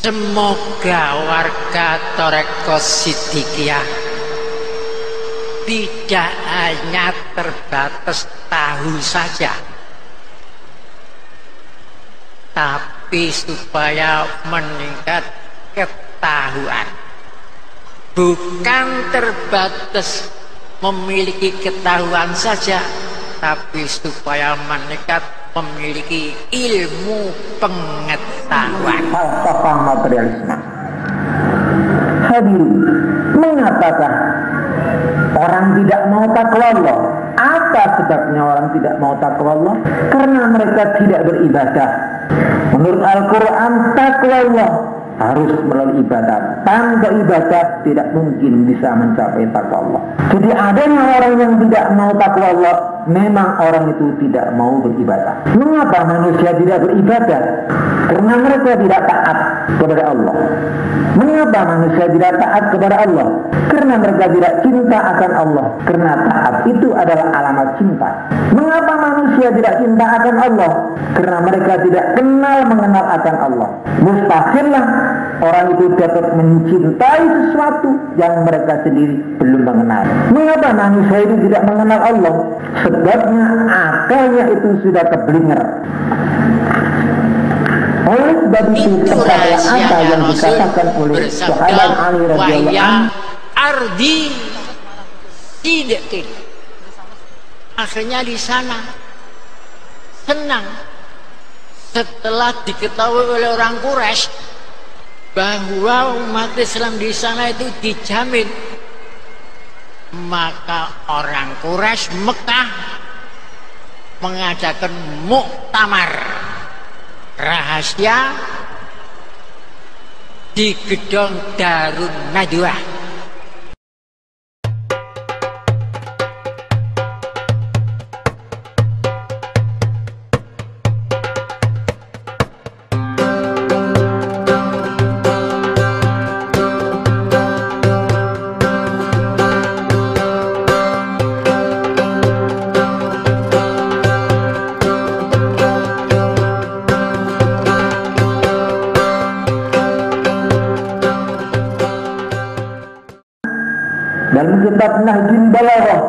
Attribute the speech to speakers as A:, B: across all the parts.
A: Semoga warga Thoreko Siddiqiyah tidak hanya terbatas tahu saja, tapi supaya meningkat ketahuan. Bukan terbatas memiliki ketahuan saja, tapi supaya meningkat memiliki ilmu pengetahuan.
B: Falsafah materialisme. Hadirin, mengapakah orang tidak mau takwa Allah? Apa sebabnya orang tidak mau takwa Allah? Karena mereka tidak beribadah. Menurut Al-Quran, takwa Allah harus melalui ibadah. Tanpa ibadah tidak mungkin bisa mencapai takwa Allah. Jadi adanya orang yang tidak mau takwa Allah, memang orang itu tidak mau beribadah. Mengapa manusia tidak beribadah? Karena mereka tidak taat kepada Allah. Mengapa manusia tidak taat kepada Allah? Karena mereka tidak cinta akan Allah. Karena taat itu adalah alamat cinta. Mengapa manusia tidak cinta akan Allah? Karena mereka tidak mengenal akan Allah. Mustahillah orang itu dapat mencintai sesuatu yang mereka sendiri belum mengenal. Mengapa manusia itu tidak mengenal Allah? Sebabnya akalnya itu sudah keblinger. Oleh sebab itu kepada apa yang dikatakan oleh sahabat Ali radhiyallahu anhu,
A: ardi sidqin. Akhirnya di sana senang setelah diketahui oleh orang Quraisy bahwa umat Islam di sana itu dijamin. Maka orang Quraisy Mekah mengadakan muktamar rahasia di gedung Darun Nadwah.
B: dalam kitab Nahjul Balaghah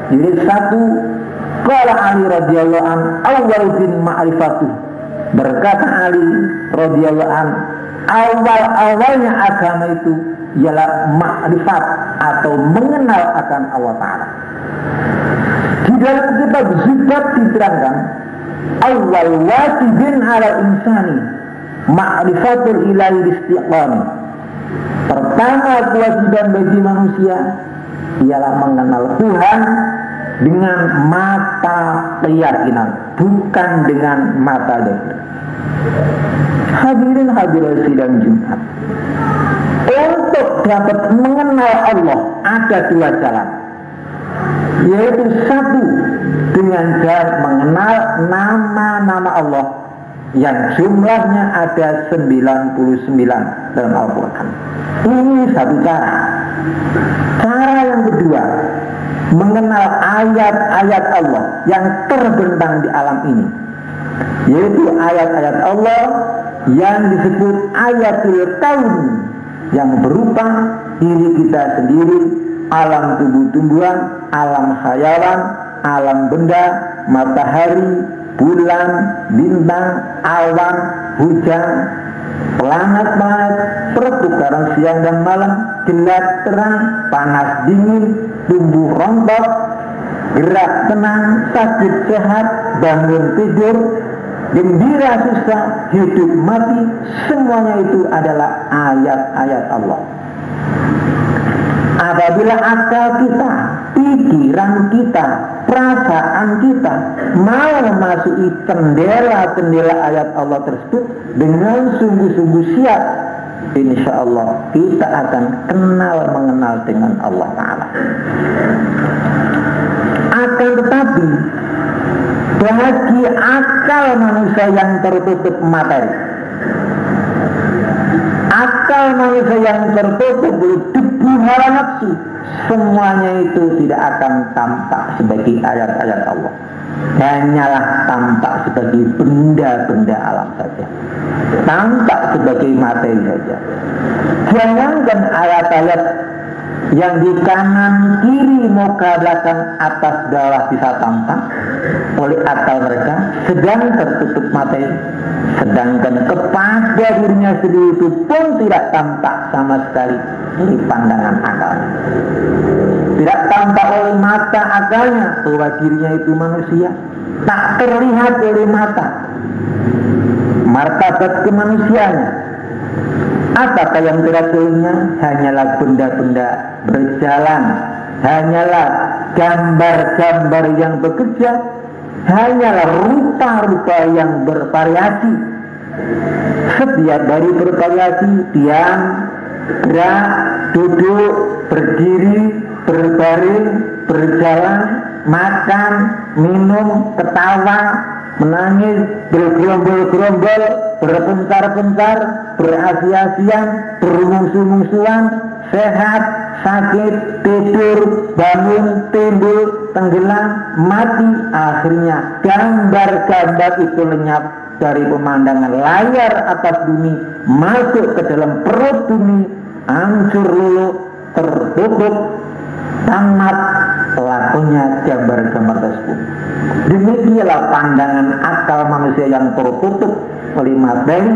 B: jilid 1, qala Ali radhiyallahu an awal din ma'rifatuh, berkata Ali radhiyallahu an, awal-awalnya agama itu ialah ma'rifat atau mengenal akan Allah Ta'ala. Di dalam kitab Zubat diterangkan, awal wajibin ala insani ma'rifatul ilahi istiqami. Pertama kewajiban bagi manusia ialah mengenal Tuhan dengan mata keyakinan, bukan dengan mata zahir. Hadirin hadirat sidang Jumat, untuk dapat mengenal Allah ada dua jalan, yaitu satu dengan jalan mengenal nama-nama Allah yang jumlahnya ada 99 dalam Al-Quran. Ini satu cara. Cara yang kedua, mengenal ayat-ayat Allah yang terbentang di alam ini, yaitu ayat-ayat Allah yang disebut ayatul kaun, yang berupa diri kita sendiri, alam tumbuh-tumbuhan, alam hayawan, alam benda, matahari, bulan, bintang, awan, hujan, planet-planet, pertukaran siang dan malam, gelap terang, panas dingin, tumbuh rontok, gerak tenang, sakit sehat, bangun tidur, gembira susah, hidup mati, semuanya itu adalah ayat-ayat Allah. Apabila akal kita, pikiran kita, perasaan kita mau memasuki tendela-tendela ayat Allah tersebut dengan sungguh-sungguh siap, insya Allah kita akan mengenal dengan Allah Ta'ala. Akan tetapi bagi akal manusia yang tertutup materi, akal manusia yang tertutup oleh debu hawa nafsu, semuanya itu tidak akan tampak sebagai ayat-ayat Allah. hanyalah tampak sebagai benda-benda alam saja, tampak sebagai materi saja. Jangankan ayat-ayat yang di kanan kiri, muka belakang, atas bawah bisa tampak oleh akal mereka, sedang tertutup materi. Sedangkan kepada dirinya sendiri itu pun tidak tampak sama sekali dari pandangan akal. Tidak tampak oleh mata akalnya bahwa dirinya itu manusia, tak terlihat oleh mata martabat kemanusiaannya. Apakah yang terlihat olehnya? Hanyalah benda-benda berjalan, hanyalah gambar-gambar yang bekerja, hanyalah rupa-rupa yang bervariasi. Setiap dari bervariasi, diam, gerak, duduk, berdiri, berbaring, berjalan, makan, minum, ketawa, menangis, bergerombol-gerombol, berpencar-pencar, berasi-asian, bermungsu-mungsuan, sehat, sakit, tidur, bangun, timbul, tenggelam, mati. Akhirnya gambar-gambar itu lenyap dari pemandangan layar atas bumi, masuk ke dalam perut bumi, hancur luluh, tertutup, tamat lakunya gambar-gambar tersebut. Demikianlah pandangan akal manusia yang tertutup oleh materi,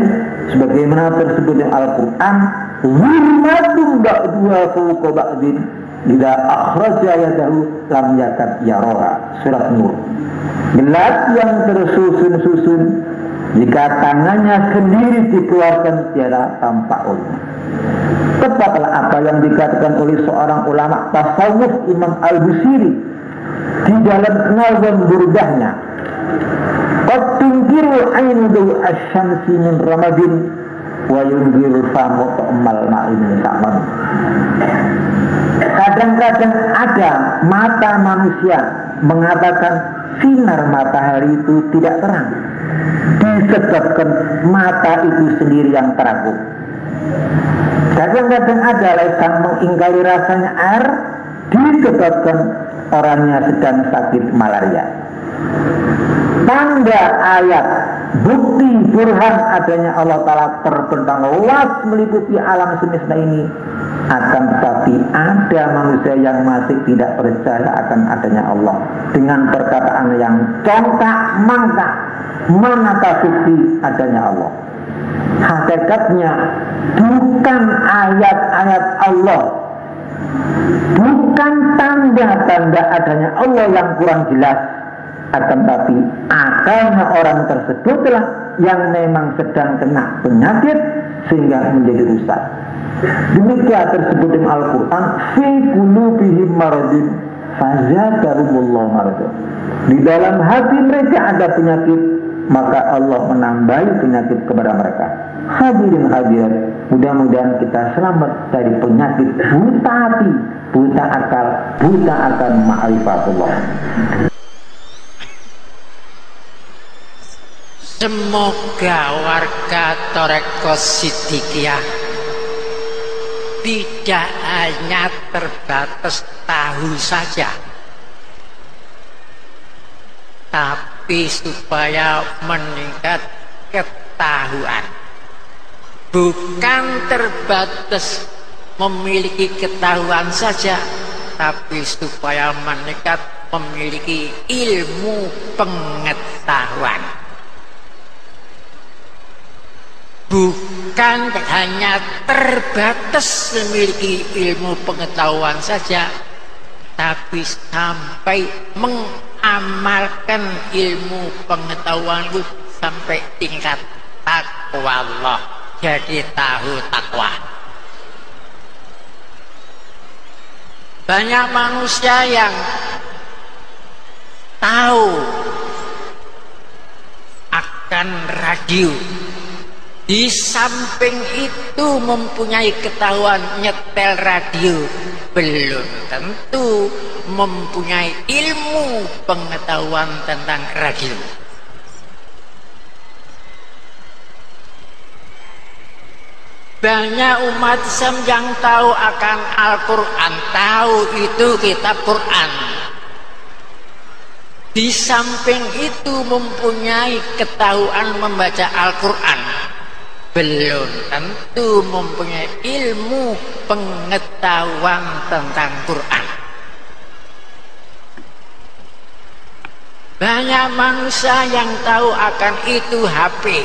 B: sebagaimana tersebut di Al-Quran, "Zulmatun ba'duha fawqa ba'din idza akhraja yadahu lam yakad yaraha." Surat Nur. Gelap yang tersusun-susun, jika tangannya sendiri dikeluarkan tiada tampak olehnya. Tepatlah apa yang dikatakan oleh seorang ulama tasawuf, Imam Al-Busiri, di dalam nazam burdahnya, "Qad tunkiru ainu daw asy-syamsi min ramadin wa yunkiru famu ta'mal ma'in ta'man." Kadang-kadang ada mata manusia mengatakan sinar matahari itu tidak terang, disebabkan mata itu sendiri yang terangkum. Kadang-kadang ada lisan mengingkari rasanya air, disebabkan orangnya sedang sakit malaria. Tanda ayat, bukti burhan adanya Allah Ta'ala terbentang luas meliputi alam semesta ini. Akan tetapi ada manusia yang masih tidak percaya akan adanya Allah, dengan perkataan yang congkak mangkak, manakah bukti adanya Allah. Hakikatnya bukan ayat-ayat Allah, bukan tanda-tanda adanya Allah yang kurang jelas, akan tapi akalnya orang tersebutlah yang memang sedang kena penyakit sehingga menjadi rusak. Demikian tersebut dalam Al-Quran, "Fi qulubihim maradun fazadahumullahu maradan." Di dalam hati mereka ada penyakit, maka Allah menambahi penyakit kepada mereka. Hadirin hadirat, mudah-mudahan kita selamat dari penyakit buta hati, buta akal, buta akan ma'rifatullah.
A: Semoga warga Thoreko Siddiqiyah tidak hanya terbatas tahu saja, tapi supaya meningkat ketahuan. Bukan terbatas memiliki ketahuan saja, tapi supaya meningkat memiliki ilmu pengetahuan. Bukan hanya terbatas memiliki ilmu pengetahuan saja, tapi sampai mengamalkan ilmu pengetahuan itu sampai tingkat takwa Allah. Jadi tahu takwa. Banyak manusia yang tahu akan radio, di samping itu mempunyai ketahuan nyetel radio, belum tentu mempunyai ilmu pengetahuan tentang radio. Banyak umat Islam yang tahu akan Al-Quran, tahu itu kitab Quran, Di samping itu mempunyai ketahuan membaca Al-Quran, belum tentu mempunyai ilmu pengetahuan tentang Quran. Banyak manusia yang tahu akan itu HP.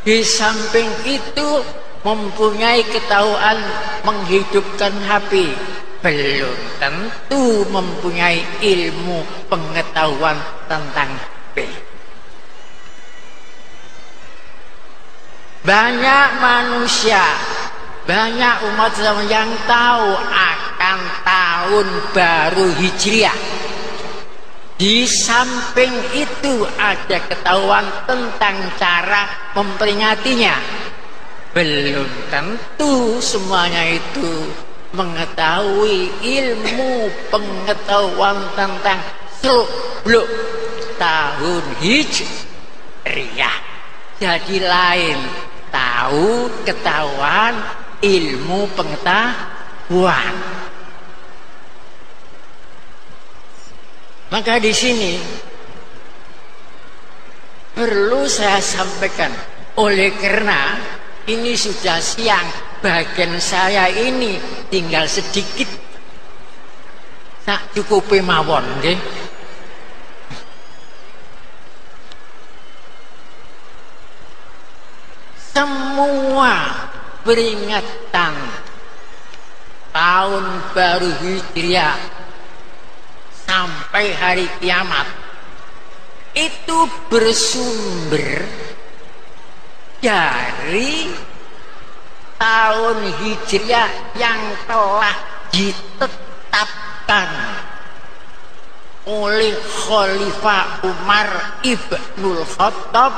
A: Di samping itu mempunyai ketahuan menghidupkan HP, belum tentu mempunyai ilmu pengetahuan tentang HP. Banyak manusia, banyak umat yang tahu akan tahun baru Hijriah. Di samping itu ada ketahuan tentang cara memperingatinya. Belum tentu semuanya itu mengetahui ilmu pengetahuan tentang seluk-beluk tahun Hijriah. Jadi lain tahu ketahuan ilmu pengetahuan. Maka di sini perlu saya sampaikan, oleh karena ini sudah siang, bagian saya ini tinggal sedikit, sak cukupi mawon, nggih. Semua peringatan tahun baru Hijriah sampai hari kiamat itu bersumber dari tahun Hijriah yang telah ditetapkan oleh Khalifah Umar Ibnul Khattab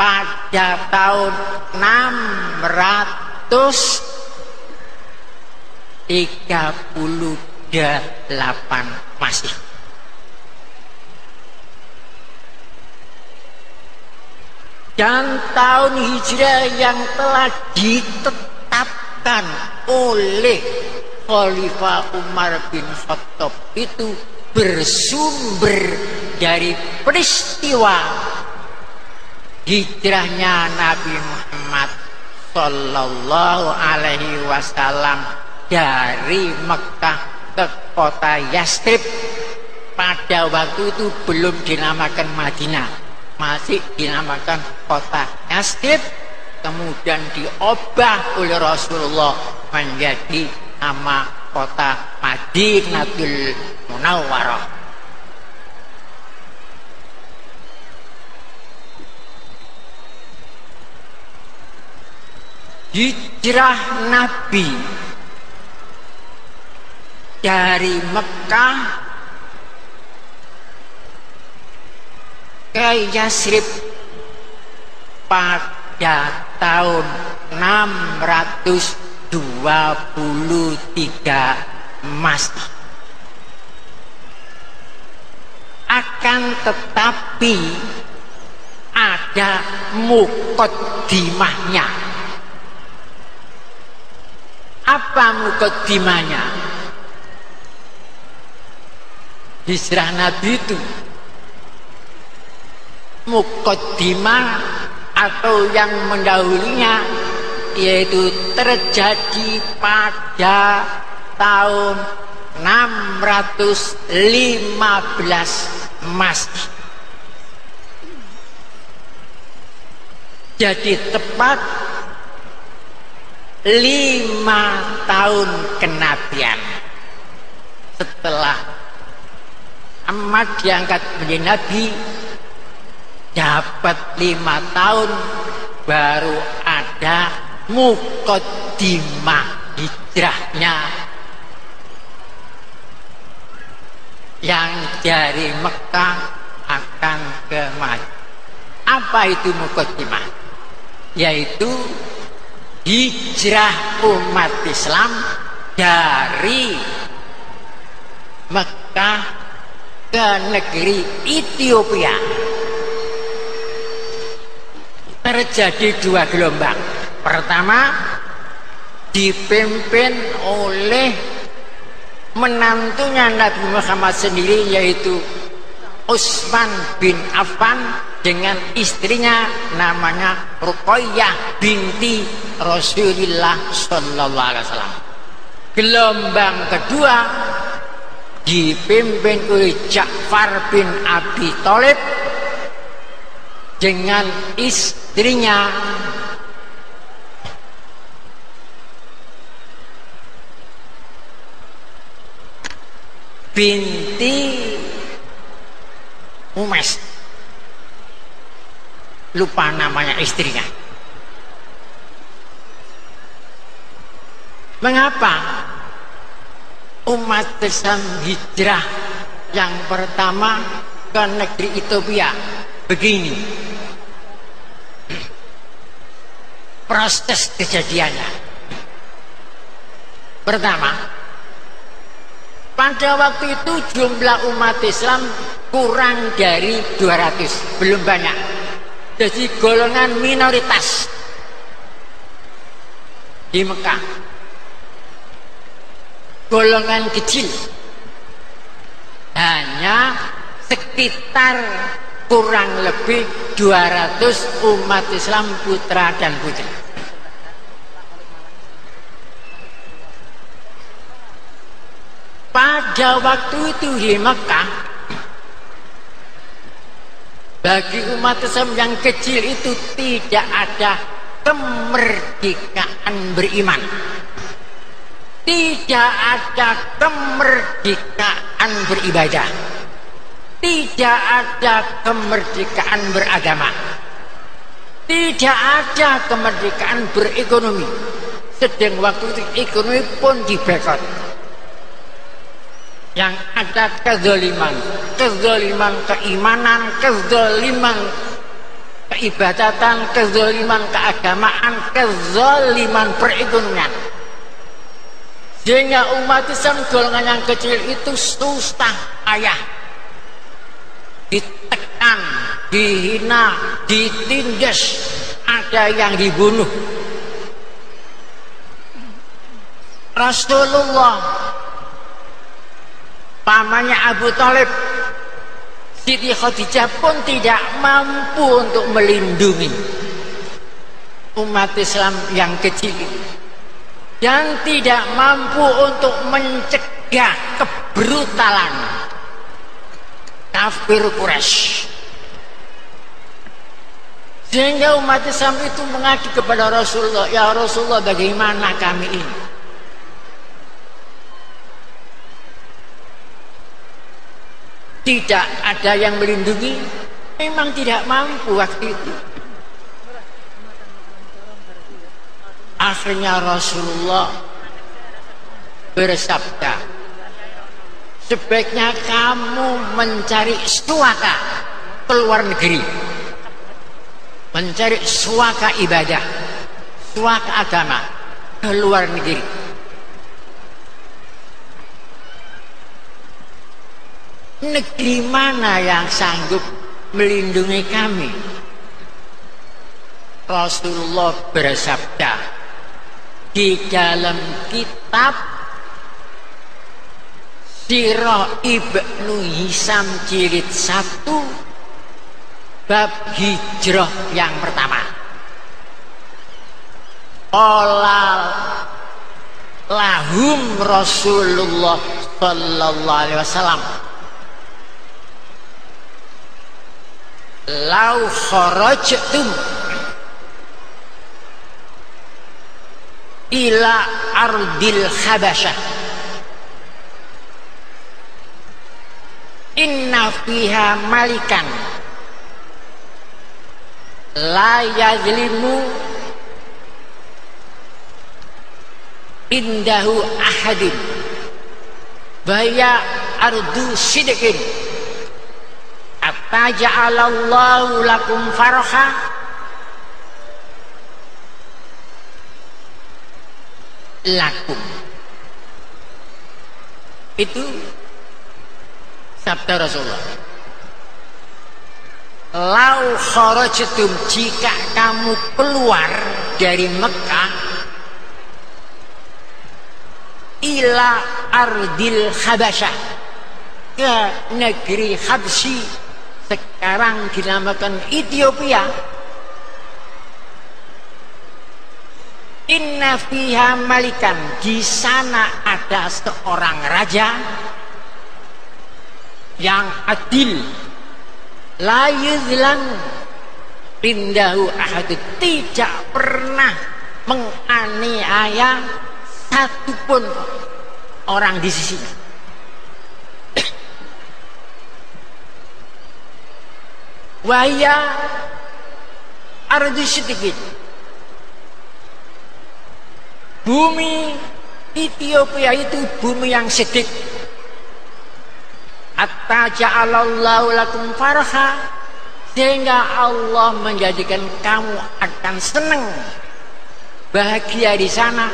A: pada tahun 638 Masih. Dan tahun Hijriah yang telah ditetapkan oleh Khalifah Umar bin Khattab itu bersumber dari peristiwa hijrahnya Nabi Muhammad Sallallahu Alaihi Wasallam dari Mekah ke kota Yastrib. Pada waktu itu belum dinamakan Madinah, masih dinamakan kota Yastrib. Kemudian diubah oleh Rasulullah menjadi nama kota Madinatul Munawwarah. Hijrah Nabi dari Mekah ke Yastrib pada tahun 623 Masih. Akan tetapi ada muqaddimahnya. Apa muqaddimahnya? Hijrah Nabi itu muqaddimah atau yang mendahulunya yaitu terjadi pada tahun 615 Masih. Jadi tepat 5 tahun kenabian setelah Ahmad diangkat menjadi nabi, dapat 5 tahun baru ada muqaddimah hijrahnya yang dari Mekah akan ke Madinah. Apa itu muqaddimah? Yaitu hijrah umat Islam dari Mekah ke negeri Ethiopia. Terjadi 2 gelombang. Pertama dipimpin oleh menantunya Nabi Muhammad sendiri, yaitu Utsman bin Affan, dengan istrinya namanya Ruqayyah binti Rasulullah sallallahu alaihi wasallam. Gelombang kedua dipimpin oleh Ja'far bin Abi Thalib dengan istrinya binti Umais, lupa namanya istrinya. Mengapa umat Islam hijrah yang pertama ke negeri Ethiopia? Begini proses kejadiannya. Pertama, pada waktu itu jumlah umat Islam kurang dari 200, belum banyak. Jadi golongan minoritas di Mekah, golongan kecil, hanya sekitar kurang lebih 200 umat Islam putra dan putri. Pada waktu itu di Mekah, bagi umat Islam yang kecil itu tidak ada kemerdekaan beriman, tidak ada kemerdekaan beribadah, tidak ada kemerdekaan beragama, tidak ada kemerdekaan berekonomi. Sedang waktu itu ekonomi pun dibekot. Yang ada kezaliman, kezaliman keimanan, kezaliman keibadatan, kezaliman keagamaan, kezaliman perekonomian. Sehingga umat Islam golongan yang kecil itu susah payah, ditekan, dihina, ditindas, ada yang dibunuh. Rasulullah, pamannya Abu Thalib, Siti Khadijah pun tidak mampu untuk melindungi umat Islam yang kecil ini, yang tidak mampu untuk mencegah kebrutalan kafir Quraisy. Sehingga umat Islam itu mengadu kepada Rasulullah, ya Rasulullah, bagaimana kami ini? Tidak ada yang melindungi, memang tidak mampu waktu itu. Akhirnya Rasulullah bersabda, sebaiknya kamu mencari suaka ke luar negeri, mencari suaka ibadah, suaka agama ke luar negeri. Negeri mana yang sanggup melindungi kami? Rasulullah bersabda di dalam kitab Sirah Ibnu Hisam jilid 1 bab hijrah yang pertama. Qala lahum Rasulullah sallallahu alaihi wasallam, lau kharajtum ila ardil Habasyah inna fiha malikan la yazlimu indahu ahadin baya ardu sidqin atta ja'alallahu lakum farha lakum. Itu sabda Rasulullah. Lau kharajtum, jika kamu keluar dari Mekah ila ardil Habasyah, ke negeri Habsyi, sekarang dinamakan Ethiopia. Inna fiha malikan, di sana ada seorang raja yang adil, la yuzlam indahu ahad, tidak pernah menganiaya satupun orang di sisinya. Wahya ardu sidqin, bumi Ethiopia itu bumi yang sedikit. Hatta ja'alallahu lakum farha, sehingga Allah menjadikan kamu akan senang, bahagia di sana,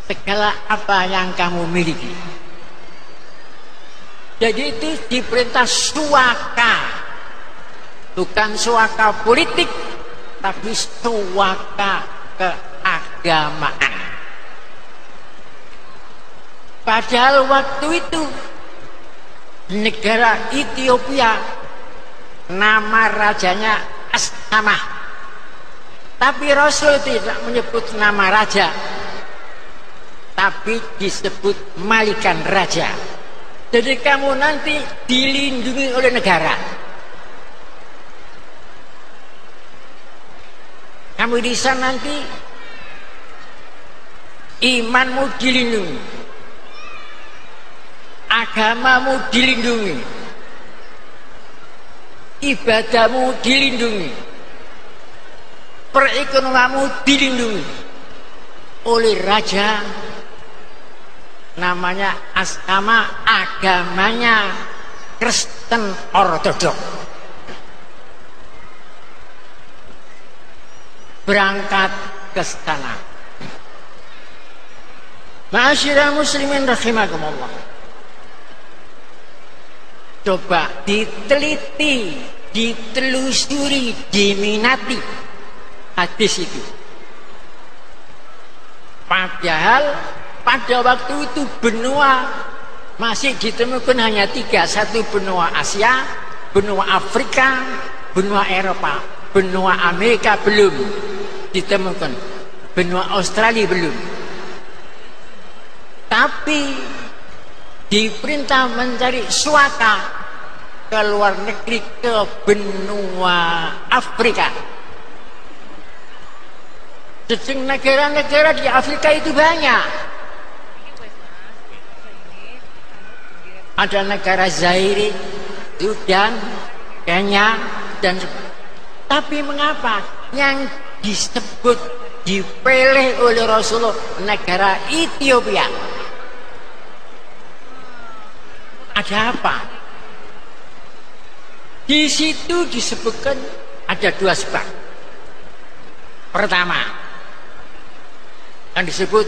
A: segala apa yang kamu miliki. Jadi itu diperintah suaka, bukan suaka politik, tapi suaka keagamaan. Padahal waktu itu negara Ethiopia nama rajanya Astamah, tapi Rasul tidak menyebut nama raja, tapi disebut Malikan Raja. Jadi kamu nanti dilindungi oleh negara. Kamu di sana nanti imanmu dilindungi, agamamu dilindungi, ibadahmu dilindungi, perekonomianmu dilindungi oleh raja. Namanya Astama, agamanya Kristen Ortodok. Berangkat ke sana. Ma'asyiral muslimin rahimakumullah. Coba diteliti, ditelusuri, diminati hadis itu. Padahal pada waktu itu benua masih ditemukan hanya 3. Satu benua Asia, benua Afrika, benua Eropa. Benua Amerika belum ditemukan, benua Australia belum. Tapi diperintah mencari suaka ke luar negeri, ke benua Afrika. Sedang negara-negara di Afrika itu banyak. Ada negara Zaire, Sudan, Kenya, dan tapi mengapa yang disebut dipilih oleh Rasulullah negara Ethiopia? Ada apa? Di situ disebutkan ada 2 sebab. Pertama, yang disebut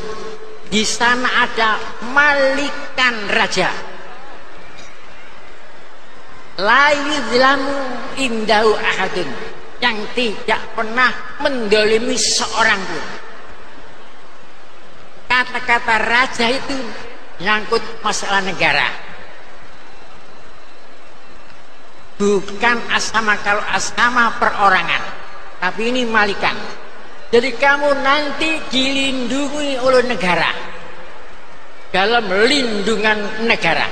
A: di sana ada Malikan Raja, la yuzlamu indahu ahadun, yang tidak pernah mendolimi seorang pun. Kata-kata raja itu nyangkut masalah negara, bukan asama. Kalau asama perorangan, tapi ini Malikan. Jadi kamu nanti dilindungi oleh negara, dalam lindungan negara.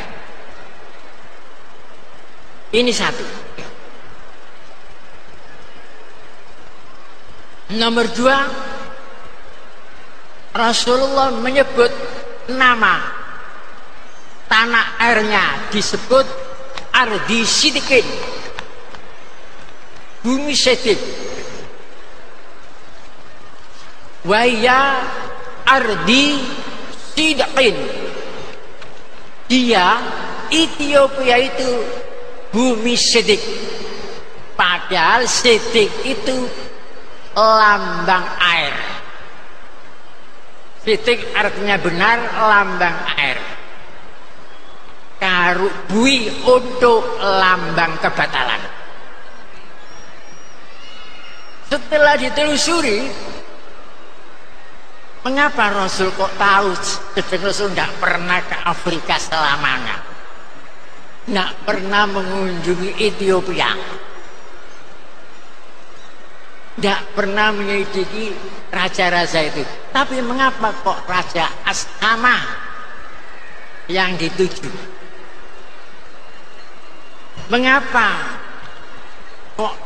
A: Ini satu. Nomor 2, Rasulullah menyebut nama tanah airnya, disebut ardi sidqin, bumi sidq. Wahya ardi sidqin, dia Ethiopia itu bumi sidq. Padahal sidq itu lambang air. Sidq artinya benar, lambang air. Bui untuk lambang kebatalan. Setelah ditelusuri, Mengapa Rasul kok tahu? Sedang Rasul tidak pernah ke Afrika selamanya, tidak pernah mengunjungi Ethiopia, tidak pernah menyelidiki raja-raja itu. Tapi mengapa kok Raja Ashama yang dituju? Mengapa kok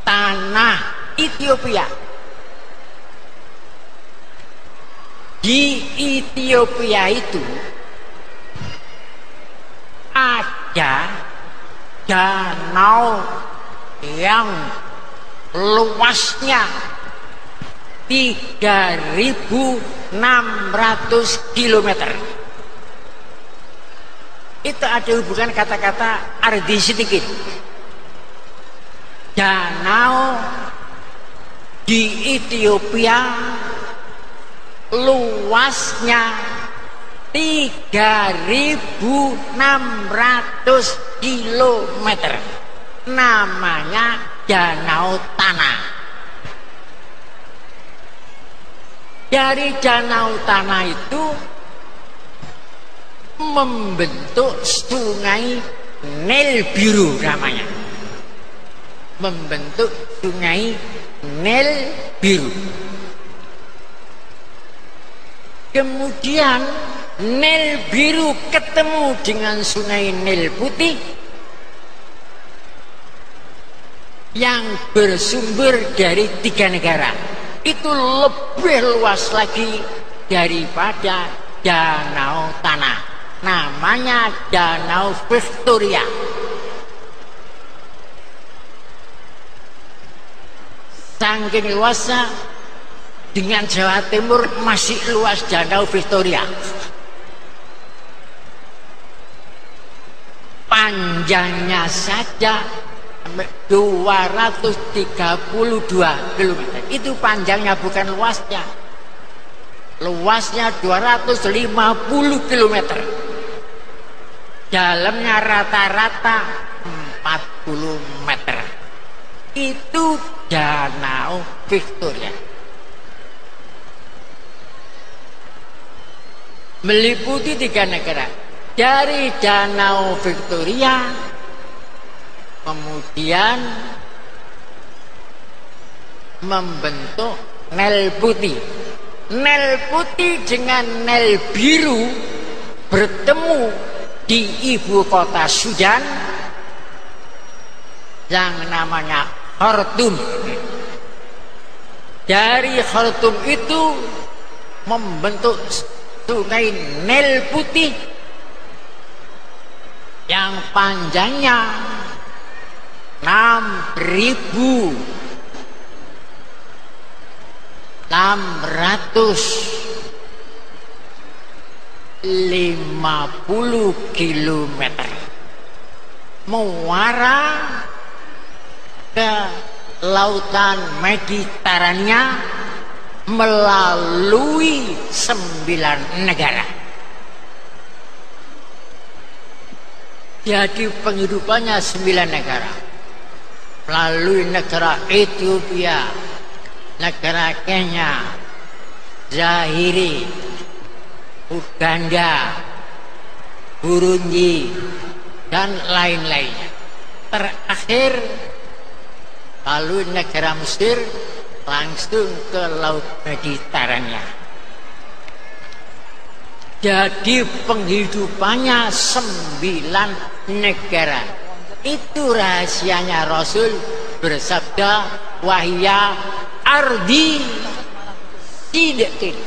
A: tanah Ethiopia? Di Ethiopia itu ada danau yang luasnya 3.600 km. Itu ada hubungan kata-kata ardi sedikit. Danau di Ethiopia luasnya 3.600 km. Namanya Danau Tanah. Dari Danau Tanah itu membentuk sungai Nil Biru namanya. Membentuk sungai Nil Biru. Kemudian Nil Biru ketemu dengan sungai Nil Putih yang bersumber dari 3 negara. Itu lebih luas lagi daripada Danau Tanah. Namanya Danau Victoria. Saking luasnya, dengan Jawa Timur masih luas Danau Victoria. Panjangnya saja 232 km. Itu panjangnya, bukan luasnya. Luasnya 250 km. Dalamnya rata-rata 40 meter. Itu Danau Victoria. Meliputi 3 negara. Dari Danau Victoria kemudian membentuk Nil Putih. Nil Putih dengan Nil Biru bertemu di ibu kota Sudan yang namanya Khartoum. Dari Khartoum itu membentuk sungai Nil Putih yang panjangnya 6.650 km, muara ke lautan Mediterania melalui 9 negara. Jadi penghidupannya 9 negara. Melalui negara Ethiopia, negara Kenya, Zaire, Uganda, Burundi, dan lain-lainnya. Terakhir lalu negara Mesir langsung ke Laut Mediterania. Jadi penghidupannya 9 negara. Itu rahasianya Rasul bersabda, wahya ardi sidqin.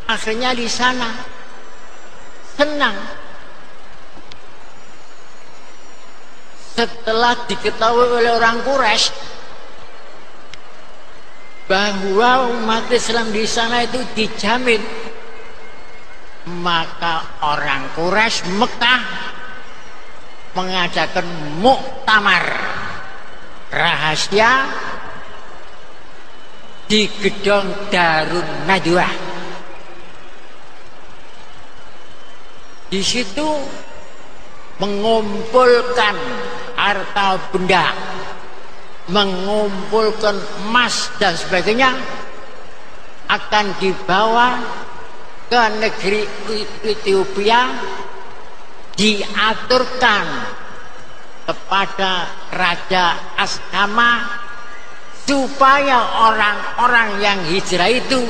A: Akhirnya di sana senang setelah diketahui oleh orang Quraisy bahwa umat Islam di sana itu dijamin. Maka orang Quraisy Mekah mengadakan muktamar rahasia di gedung Darun Nadwa. Di situ mengumpulkan harta benda, mengumpulkan emas dan sebagainya, akan dibawa ke negeri Ethiopia, diaturkan kepada Raja Ashama supaya orang-orang yang hijrah itu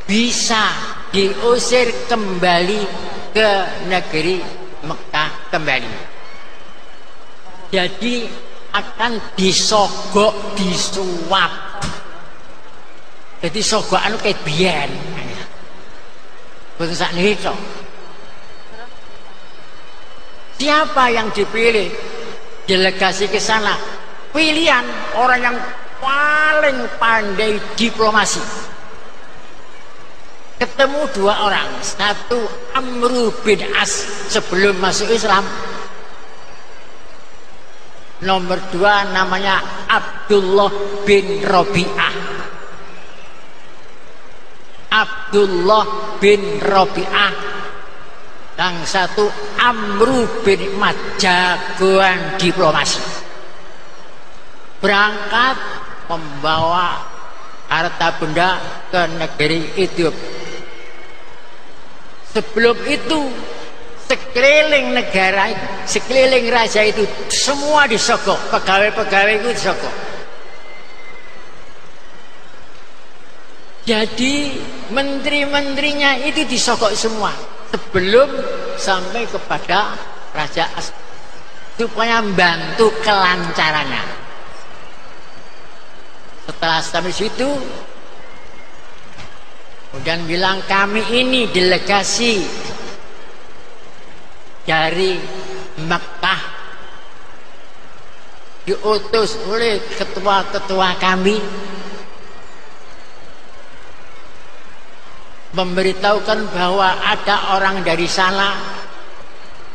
A: bisa diusir kembali ke negeri Mekah kembali. Jadi akan disogok, disuap. Jadi sogokan kayak biyen. Boten sakniki to. Siapa yang dipilih delegasi ke sana? Pilihan orang yang paling pandai diplomasi. Ketemu dua orang, satu Amru bin As sebelum masuk Islam, nomor dua namanya Abdullah bin Rabi'ah. Abdullah bin Rabi'ah, yang satu Amru bin Mat, jagoan diplomasi. Berangkat membawa harta benda ke negeri Ethiopia. Sebelum itu sekeliling negara, sekeliling raja itu semua disogok, pegawai-pegawai itu disogok. Jadi menteri-menterinya itu disogok semua sebelum sampai kepada Raja supaya membantu kelancarannya. Setelah sampai situ, kemudian bilang kami ini delegasi dari Mekah, diutus oleh ketua-ketua kami, memberitahukan bahwa ada orang dari sana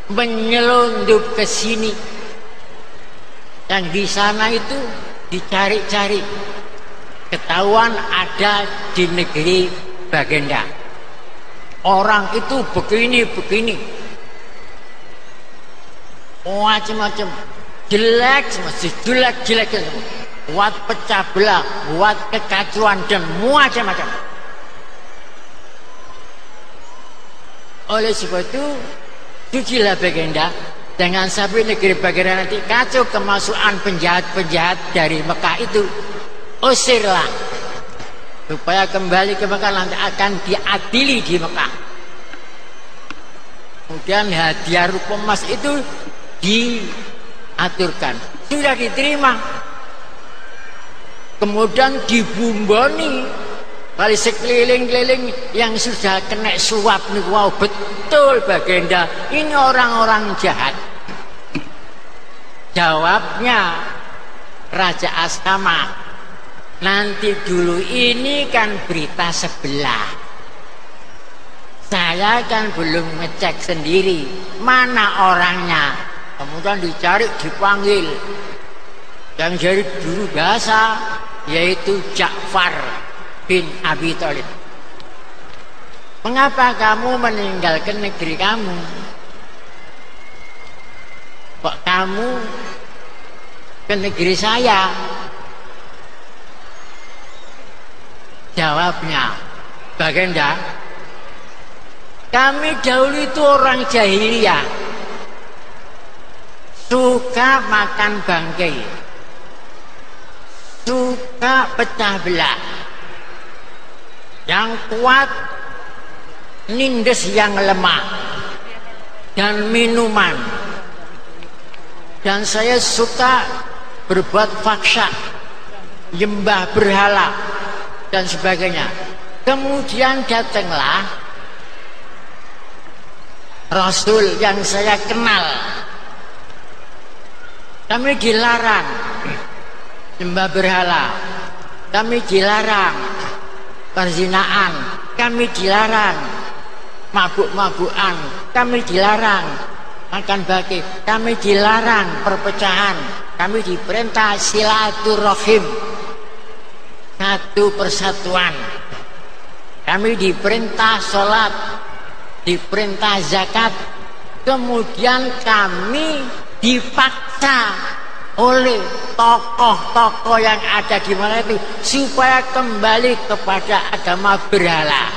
A: menyelundup ke sini, dan di sana itu dicari-cari, ketahuan ada di negeri Bagenda. Orang itu begini, macam-macam, jelek, buat pecah belah, buat kekacauan dan macam-macam. Oleh sebab itu, cucilah Bagenda, jangan sampai negeri Bagenda nanti kacau, kemasukan penjahat-penjahat dari Mekah itu, usirlah supaya kembali ke Mekah, nanti akan diadili di Mekah. Kemudian hadiah rupa emas itu diaturkan, sudah diterima. Kemudian dibumboni kali sekeliling-keliling yang sudah kena suap nih. Wow, betul Bagenda, ini orang-orang jahat. Jawabnya Raja Ashama, nanti dulu ini kan berita sebelah, saya kan belum ngecek sendiri mana orangnya. Kemudian dicari, dipanggil yang dari dulu biasa, yaitu Ja'far bin Abi Thalib. Mengapa kamu meninggalkan negeri kamu? Kok kamu ke negeri saya? Jawabnya Bagenda, kami dahulu itu orang jahiliyah, suka makan bangkai, suka pecah belah. Yang kuat nindes yang lemah, dan minuman. Dan saya suka berbuat faksa, nyembah berhala dan sebagainya. Kemudian datanglah Rasul yang saya kenal. Kami dilarang nyembah berhala, kami dilarang perzinaan, kami dilarang mabuk-mabukan, kami dilarang makan baki, kami dilarang perpecahan, kami diperintah silaturahim, satu persatuan, kami diperintah sholat, diperintah zakat, kemudian kami dipaksa oleh tokoh-tokoh yang ada di mana itu supaya kembali kepada agama berhala.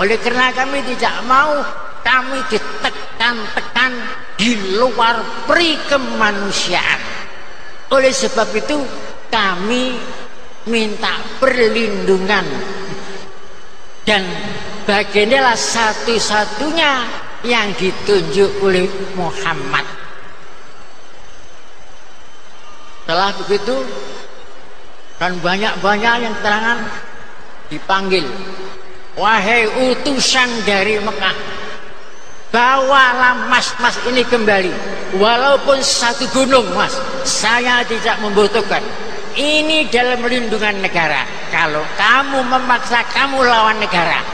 A: Oleh karena kami tidak mau, kami ditekan-tekan di luar peri kemanusiaan. Oleh sebab itu kami minta perlindungan, dan baginda satu-satunya yang ditunjuk oleh Muhammad. Setelah begitu kan banyak-banyak yang terangan dipanggil, wahai utusan dari Mekah, bawalah mas-mas ini kembali, walaupun satu gunung mas, saya tidak membutuhkan. Ini dalam melindungan negara. Kalau kamu memaksa, kamu lawan negara,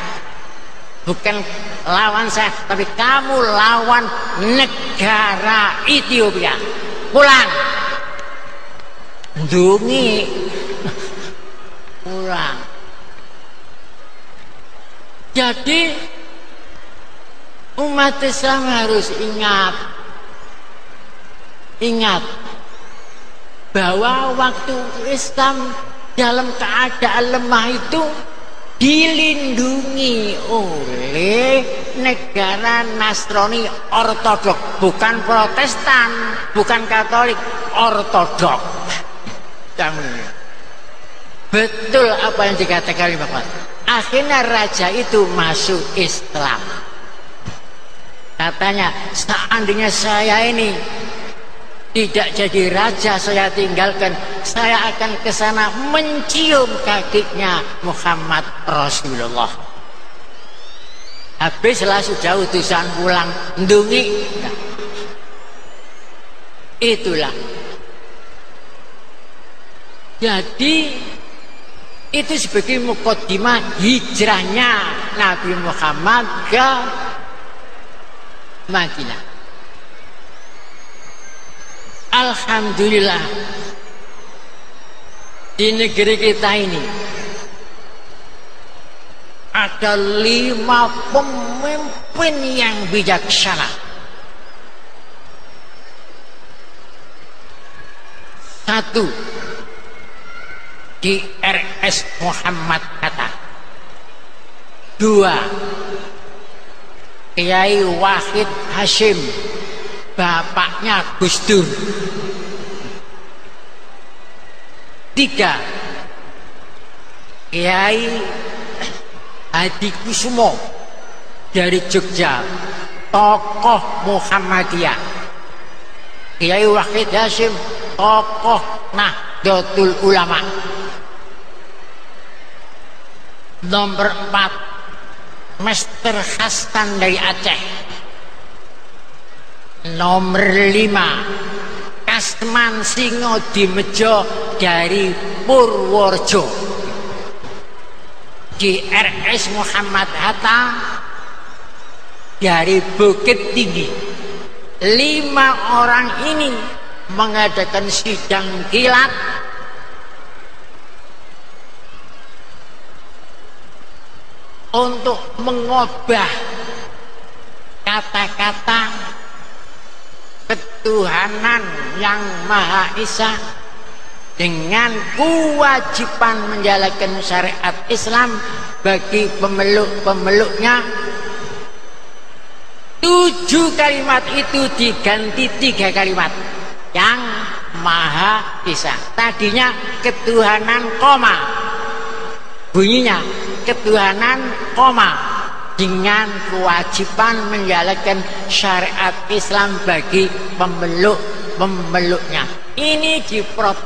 A: bukan lawan saya, tapi kamu lawan negara Ethiopia. Pulang, dungi, pulang. Jadi umat Islam harus ingat bahwa waktu Islam dalam keadaan lemah itu dilindungi oleh negara Nasrani Ortodok, bukan Protestan, bukan Katolik, Ortodok. Betul apa yang dikatakan oleh Bapak. Akhirnya raja itu masuk Islam. Katanya, seandainya saya ini tidak jadi raja, saya tinggalkan, saya akan ke sana mencium kakinya Muhammad Rasulullah. Habislah sudah utusan pulang, ndungi. Nah, itulah. Jadi itu sebagai mukaddimah hijrahnya Nabi Muhammad ke Madinah. Alhamdulillah, di negeri kita ini ada 5 pemimpin yang bijaksana. Satu, di RS Muhammad Hatta. 2, Kiai Wahid Hashim, bapaknya Gus Dur. 3, Kiai Hadi Kusumo dari Jogja, tokoh Muhammadiyah. Kiai Wahid Hashim, tokoh Nahdlatul Ulama. Nomor 4, Mester Hasan dari Aceh. Nomor 5, Kasman Singo Dimejo dari Purworejo. GRS Muhammad Hatta dari Bukit Tinggi. 5 orang ini mengadakan sidang kilat untuk mengubah kata-kata ketuhanan yang Maha Esa dengan kewajiban menjalankan syariat Islam bagi pemeluk-pemeluknya. 7 kalimat itu diganti 3 kalimat yang Maha Esa. Tadinya ketuhanan koma, bunyinya ketuhanan koma, dengan kewajiban menjalankan syariat Islam bagi pemeluknya. Ini diprotes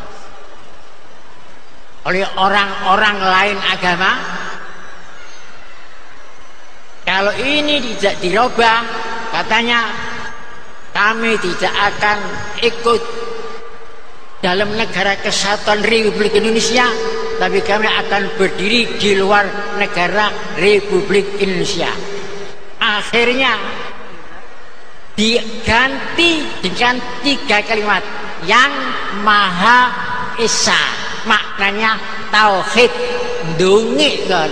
A: oleh orang-orang lain agama. Kalau ini tidak dirubah, katanya kami tidak akan ikut dalam negara kesatuan Republik Indonesia, tapi kami akan berdiri di luar negara Republik Indonesia. Akhirnya diganti dengan 3 kalimat yang Maha Esa, maknanya tauhid, dungi kan.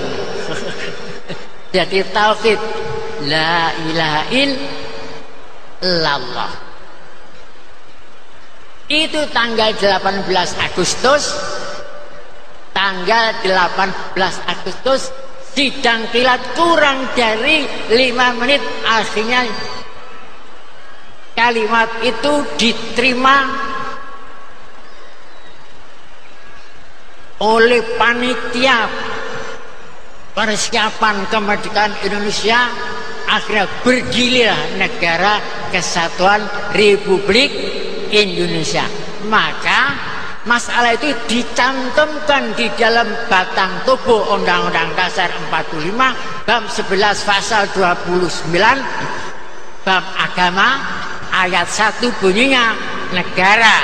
A: Jadi tauhid, la ilaha illallah. Itu tanggal 18 Agustus. Tanggal 18 Agustus sidang kilat kurang dari 5 menit, akhirnya kalimat itu diterima oleh panitia persiapan kemerdekaan Indonesia. Akhirnya berdirilah Negara Kesatuan Republik Indonesia. Maka masalah itu dicantumkan di dalam batang tubuh Undang-Undang Dasar 45 bab 11 pasal 29 bab agama ayat 1 bunyinya negara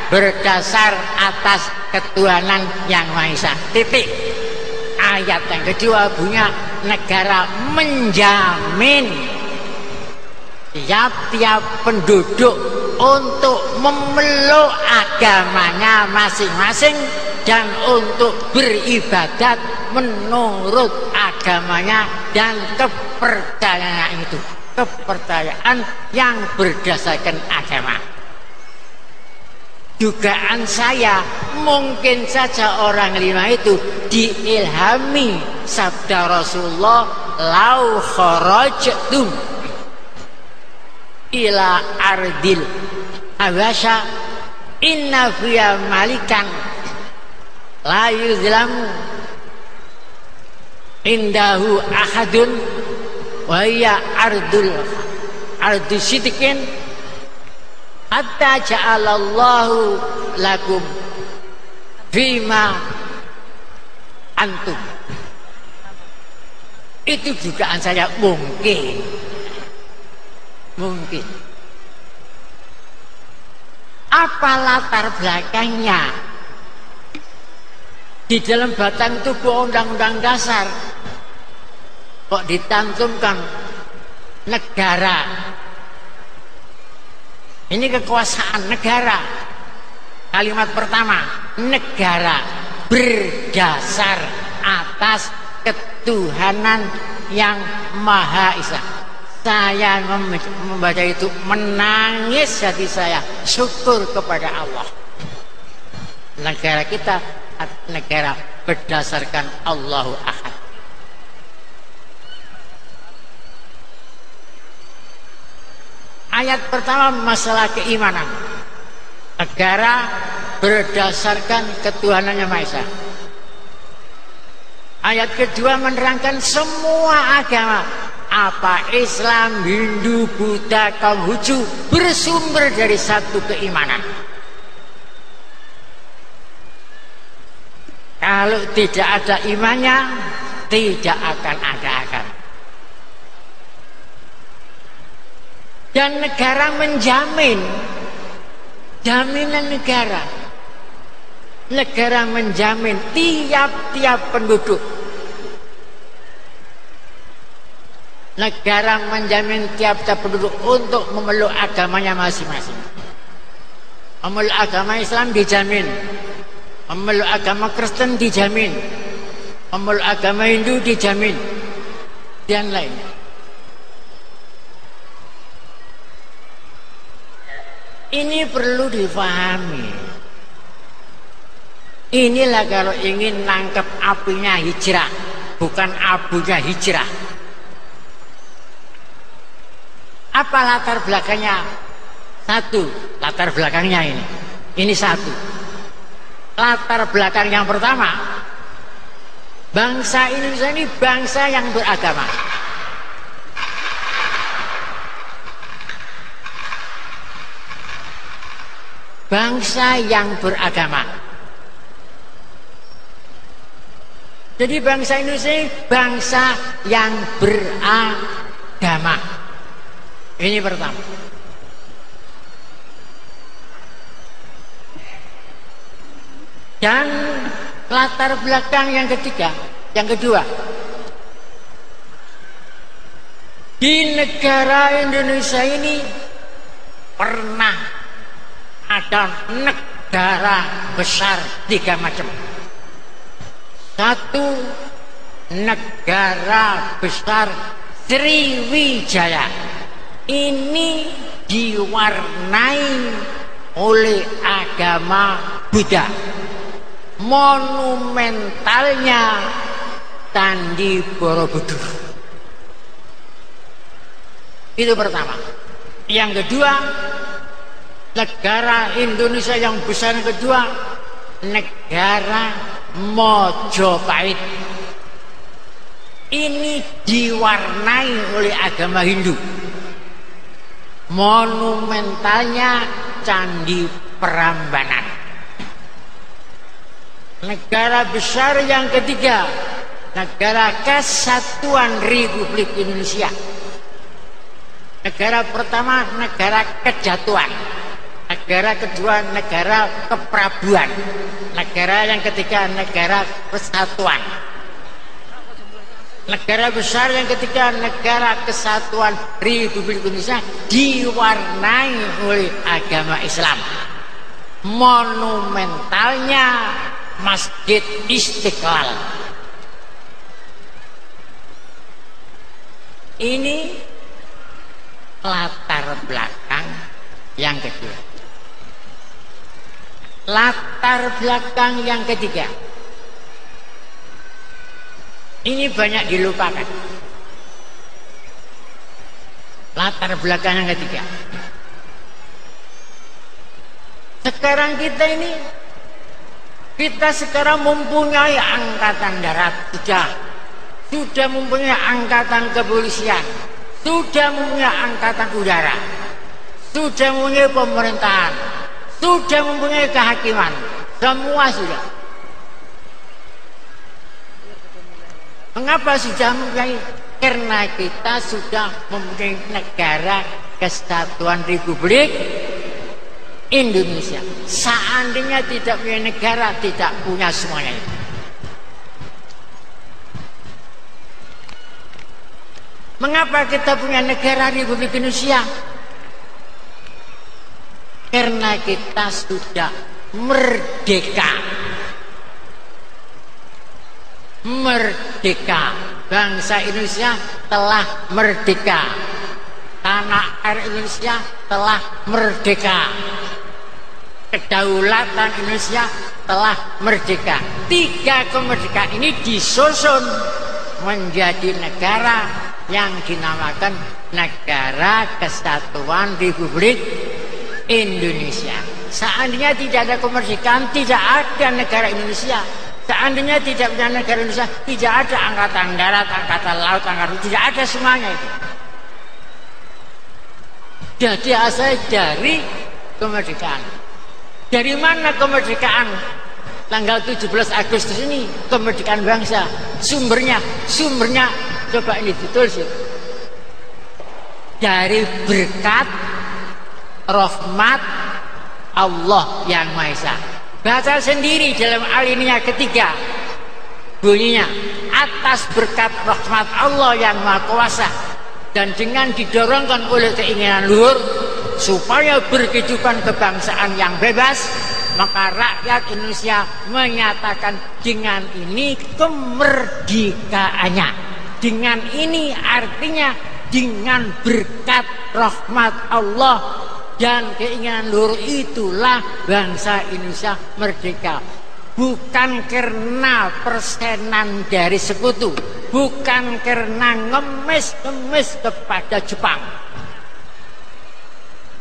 A: berdasar atas ketuhanan yang Maha Esa. Titik. Ayat yang kedua bunyinya negara menjamin tiap-tiap penduduk untuk memeluk agamanya masing-masing dan untuk beribadat menurut agamanya dan kepercayaan itu, kepercayaan yang berdasarkan agama. Dugaan saya mungkin saja orang lima itu diilhami sabda Rasulullah, lau kharajtum ila ardil Habasya inna fiya malikan la yuzlamu indahu ahadun wa hiya ardu sidqin hatta ja'alallahu lakum fima antum. Itu dugaan saya mungkin. Apa latar belakangnya di dalam batang tubuh Undang-Undang Dasar kok ditantumkan negara? Ini kekuasaan negara. Kalimat pertama, negara berdasar atas ketuhanan yang Maha Esa. Saya membaca itu menangis hati saya, syukur kepada Allah. Negara kita negara berdasarkan Allahu Ahad. Ayat pertama masalah keimanan. Negara berdasarkan ketuhanannya Maha Esa. Ayat kedua menerangkan semua agama, apa Islam, Hindu, Buddha, Konghucu bersumber dari satu keimanan. Kalau tidak ada imannya, tidak akan ada agama. Dan negara menjamin, jaminan negara. Negara menjamin tiap-tiap penduduk. Negara menjamin tiap-tiap penduduk untuk memeluk agamanya masing-masing. Memeluk agama Islam dijamin, memeluk agama Kristen dijamin, memeluk agama Hindu dijamin, dan lainnya. Ini perlu difahami. Inilah kalau ingin nangkep apinya hijrah, bukan abunya hijrah. Apa latar belakangnya? Satu, latar belakangnya ini. Ini satu. Latar belakang yang pertama, bangsa Indonesia ini bangsa yang beragama. Bangsa yang beragama. Jadi bangsa Indonesia ini bangsa yang beragama. Ini pertama. Dan latar belakang yang ketiga, yang kedua, di negara Indonesia ini pernah ada negara besar 3 macam. Satu, negara besar Sriwijaya. ini diwarnai oleh agama Buddha. Monumentalnya Candi Borobudur. Itu pertama. Yang kedua, negara Indonesia yang besar yang kedua, negara Mojopahit. Ini diwarnai oleh agama Hindu. Monumentalnya Candi Prambanan. Negara besar yang ketiga, Negara Kesatuan Republik Indonesia. Negara pertama negara kejatuhan, negara kedua negara keprabuan, negara yang ketiga negara persatuan. Negara besar yang ketiga Negara Kesatuan Republik Indonesia diwarnai oleh agama Islam. Monumentalnya Masjid Istiqlal. Ini latar belakang yang kedua. Latar belakang yang ketiga, ini banyak dilupakan. Latar belakang yang ketiga, sekarang kita sekarang mempunyai angkatan darat, sudah mempunyai angkatan kepolisian, sudah mempunyai angkatan udara, sudah mempunyai pemerintahan, sudah mempunyai kehakiman, semua sudah. Mengapa sudah mempunyai? Karena kita sudah mempunyai Negara Kesatuan Republik Indonesia. Seandainya tidak punya negara, tidak punya semuanya itu. Mengapa kita punya negara Republik Indonesia? Karena kita sudah merdeka. Merdeka. Bangsa Indonesia telah merdeka. Tanah air Indonesia telah merdeka. Kedaulatan Indonesia telah merdeka. 3 kemerdekaan ini disusun menjadi negara yang dinamakan Negara Kesatuan Republik Indonesia. Seandainya tidak ada kemerdekaan, tidak ada negara Indonesia. Seandainya tidak ada negara Indonesia, tidak ada angkatan darat, angkatan laut, angkatan udara, tidak ada semuanya itu. Jadi asal dari kemerdekaan. Dari mana kemerdekaan? Tanggal 17 Agustus ini kemerdekaan bangsa. Sumbernya coba ini ditulis. Dari berkat rahmat Allah yang Maha Esa. Baca sendiri dalam alinea ketiga, bunyinya atas berkat rahmat Allah yang Maha Kuasa dan dengan didorongkan oleh keinginan luhur supaya berkehidupan kebangsaan yang bebas, maka rakyat Indonesia menyatakan dengan ini kemerdekaannya. Dengan ini artinya dengan berkat rahmat Allah dan keinginan luhur itulah bangsa Indonesia merdeka. Bukan karena persenan dari sekutu, bukan karena ngemis-ngemis kepada Jepang,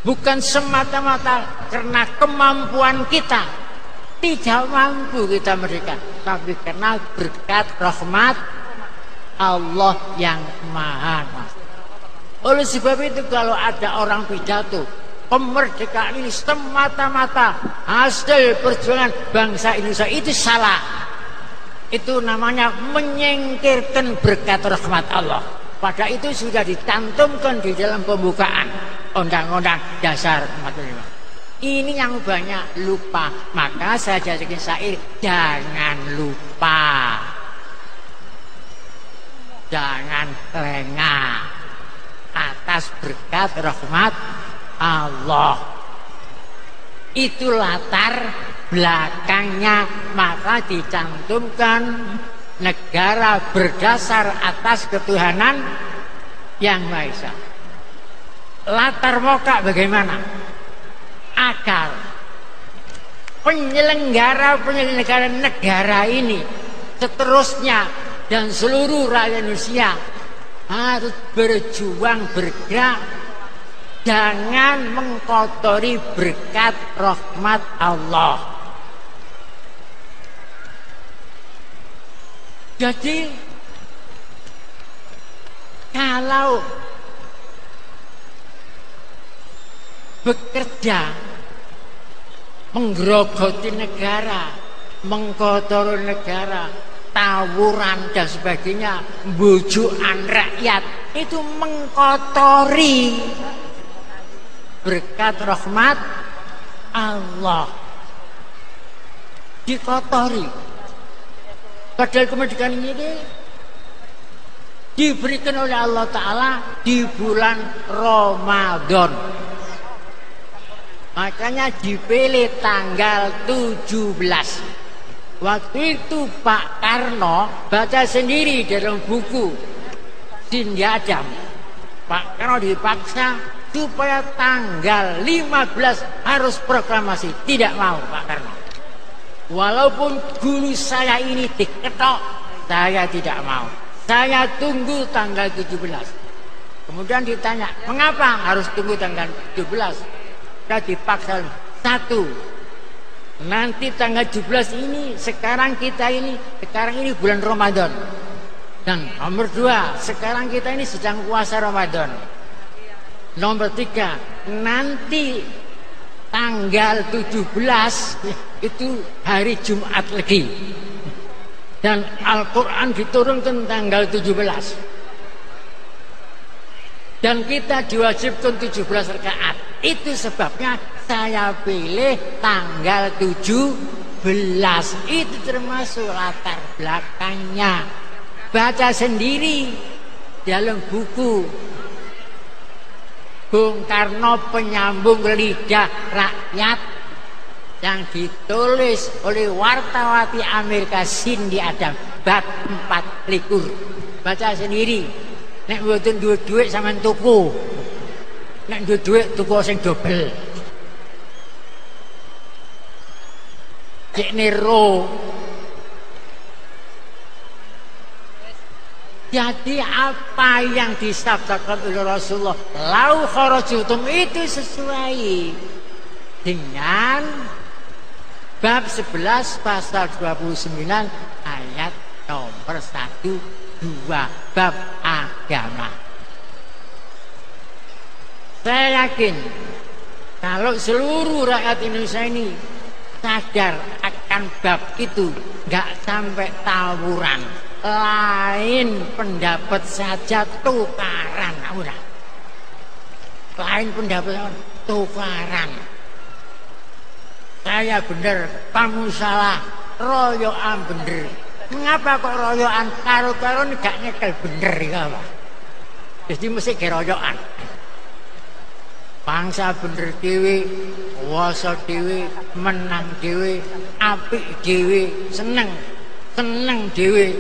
A: bukan semata-mata karena kemampuan kita, tidak mampu kita merdeka, tapi karena berkat rahmat Allah yang Maha Kuasa. Oleh sebab itu kalau ada orang pidato kemerdekaan ini semata-mata hasil perjuangan bangsa Indonesia, itu salah. Itu namanya menyingkirkan berkat rahmat Allah. Pada itu sudah dicantumkan di dalam pembukaan Undang-Undang Dasar 45. Ini yang banyak lupa. Maka saya jadikan syair, jangan lupa, jangan lengah atas berkat rahmat Allah. Itu latar belakangnya. Maka dicantumkan negara berdasar atas ketuhanan yang Maha Esa. latar muka bagaimana? Agar penyelenggara negara ini seterusnya dan seluruh rakyat Indonesia harus berjuang bergerak, jangan mengkotori berkat rahmat Allah. Jadi kalau bekerja menggerogoti negara, mengkotori negara, tawuran dan sebagainya, bujukan rakyat, itu mengkotori berkat rahmat Allah. Dikotori. Padahal kemerdekaan ini diberikan oleh Allah Ta'ala di bulan Ramadan. Makanya dipilih tanggal 17. Waktu itu Pak Karno baca sendiri dalam buku Sindi Adam. Pak Karno dipaksa supaya tanggal 15 harus proklamasi. Tidak mau Pak Karno. Walaupun guru saya ini diketok, saya tidak mau. Saya tunggu tanggal 17. Kemudian ditanya, mengapa harus tunggu tanggal 17? Saya dipaksa. Satu, nanti tanggal 17 ini, sekarang ini bulan Ramadan. Dan nomor 2, sekarang kita ini sedang puasa Ramadan. Nomor 3, nanti tanggal 17 itu hari Jumat Legi. Dan Al-Quran diturunkan tanggal 17. Dan kita diwajibkan 17 rakaat. Itu sebabnya saya pilih tanggal 17. Itu termasuk latar belakangnya. Baca sendiri dalam buku Bung Karno Penyambung Lidah Rakyat yang ditulis oleh wartawati Amerika Sindi Adam, bab 24. Baca sendiri. Nek mboten duwe dhuwit sampean tuku. Nek duwe dhuwit tuku sing dobel. Cek Nero. Jadi apa yang disabdakan oleh Rasulullah, lau kharajutum, itu sesuai dengan bab 11 pasal 29 ayat nomor 1, 2 bab agama. Saya yakin kalau seluruh rakyat Indonesia ini sadar akan bab itu, nggak sampai tawuran, lain pendapat saja tukaran, udah. Lain pendapat tukaran. Saya bener, kamu salah, royoan bener. Mengapa kok royoan? Karo-karo gak nyekel bener ya Pak. Jadi mesti keroyokan. Bangsa bener dhewe, kuwasa dhewe, menang dhewe, apik dhewe, seneng dhewe,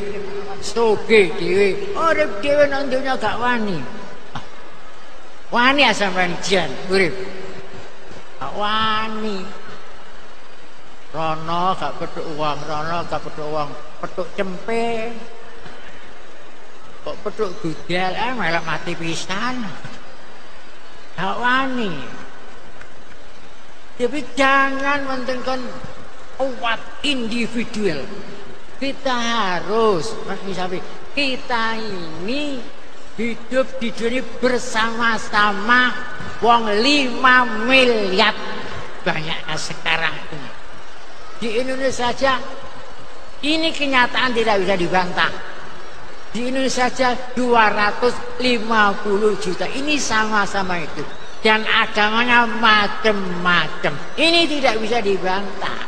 A: sugih dhewe, urip dhewe nang donya gak wani. Wani sampean jan urip. Gak wani. Rono gak petuk uang, petuk cempe. Kok petuk gudel, malah mati pisan. Gak wani. Tapi jangan mentingkan kuat individual. Kita harus, misalnya kita ini hidup di dunia bersama-sama, wong 5 miliar banyaknya sekarang ini. Di Indonesia saja ini kenyataan tidak bisa dibantah. Di Indonesia saja 250 juta, ini sama-sama itu. Dan agamanya macam-macam. Ini tidak bisa dibantah.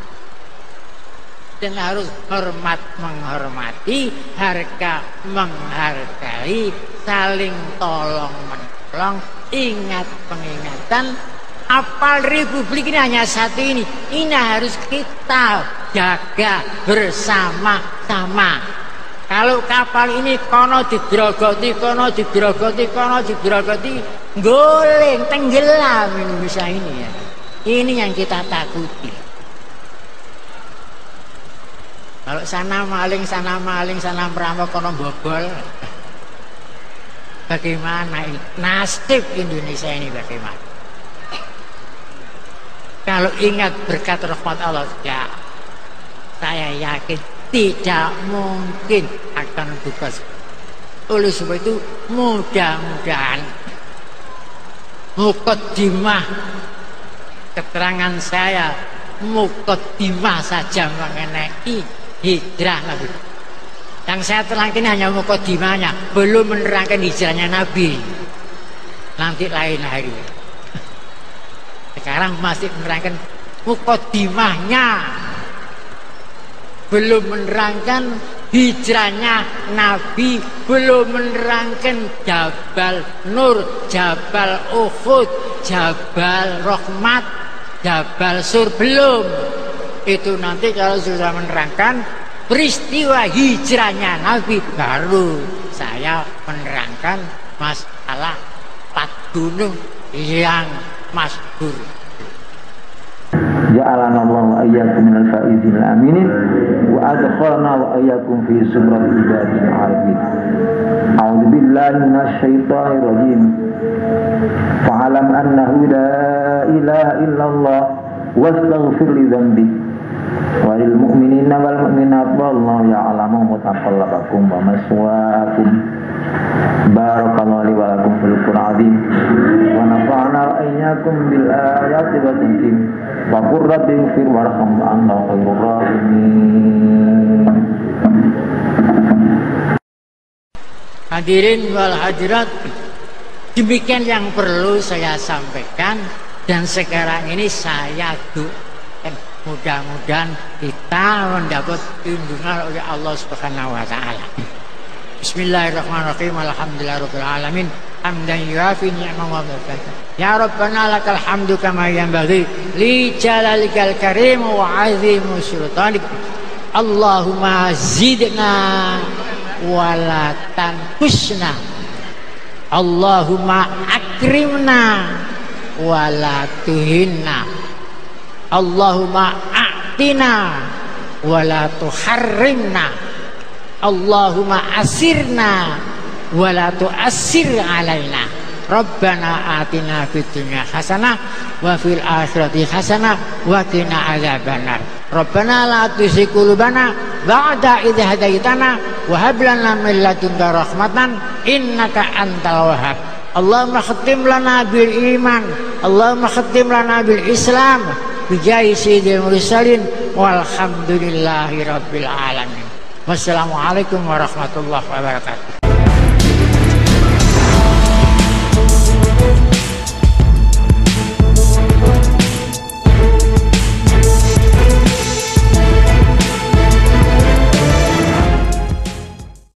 A: Dan harus hormat menghormati, harga menghargai, saling tolong menolong, ingat pengingatan. Kapal Republik ini hanya satu ini harus kita jaga bersama-sama. Kalau kapal ini kono digrogoti, Goleng, tenggelam Indonesia ini ya. Ini yang kita takuti. Kalau sana maling, sana merampok, kono bobol. Bagaimana ini? Nasib Indonesia ini bagaimana? Kalau ingat berkat rahmat Allah, ya, saya yakin tidak mungkin akan berubah. Oleh sebab itu mudah-mudahan mukaddimah keterangan saya mukaddimah saja mengenai hijrah Nabi. Yang saya terangkan hanya mukaddimahnya, belum menerangkan hijrahnya Nabi. Nanti lain hari. Sekarang masih menerangkan mukaddimahnya, belum menerangkan hijrahnya Nabi, belum menerangkan Jabal Nur, Jabal Uhud, Jabal Rahmat, Jabal Sur, belum. Itu nanti kalau sudah menerangkan peristiwa hijrahnya Nabi, baru saya menerangkan masalah 4 gunung yang masyhur.
B: Ja'alana Allah wa iyyakum minal faizin aminin wa adkhalna wa iyyakum fi zumrat ibadil arifin. A'udzu billahi minasy syaithanir rajim. Fa'alam annahu la ilaha illallah wastaghfir li dzambi wa lil mu'minina wal mu'minat wallahu ya'lamu mutaqallabakum wa maswaakum. Barakallahu li wa lakum fil Qur'an wa nafa'na wa iyyakum bil ayati wa dhikri wa qurrati fir warham anta khairur rahimin.
A: Hadirin wal hadirat, demikian yang perlu saya sampaikan, dan sekarang ini saya doakan mudah-mudahan kita mendapat lindungan oleh Allah Subhanahu wa taala. Bismillahirrahmanirrahim. Alhamdulillahirabbil alamin. Hamdan yuafi ni'amahu wa barakatuh. Ya Rabbana lakal hamdu kama yanbaghi li jalalikal karim wa 'azimi sultanik. Allahumma zidna wa la tanqusna. Allahumma akrimna wa la tuhinna. Allahumma a'tina wa la tuharrimna. Allahumma asirna wa la tu'assir alaina. Rabbana atina fid dunya hasanah wa fil akhirati hasanah wa qina adzabannar. Rabbana la tuzigh qulubana ba'da idh hadaitana wa hab lana min ladunka rahmatan innaka antal wahhab. Allahumma khatim lana bil iman, Allahumma khatim lana bil Islam bi jahi sayyidil mursalin walhamdulillahi rabbil alamin. Wassalamualaikum warahmatullahi wabarakatuh.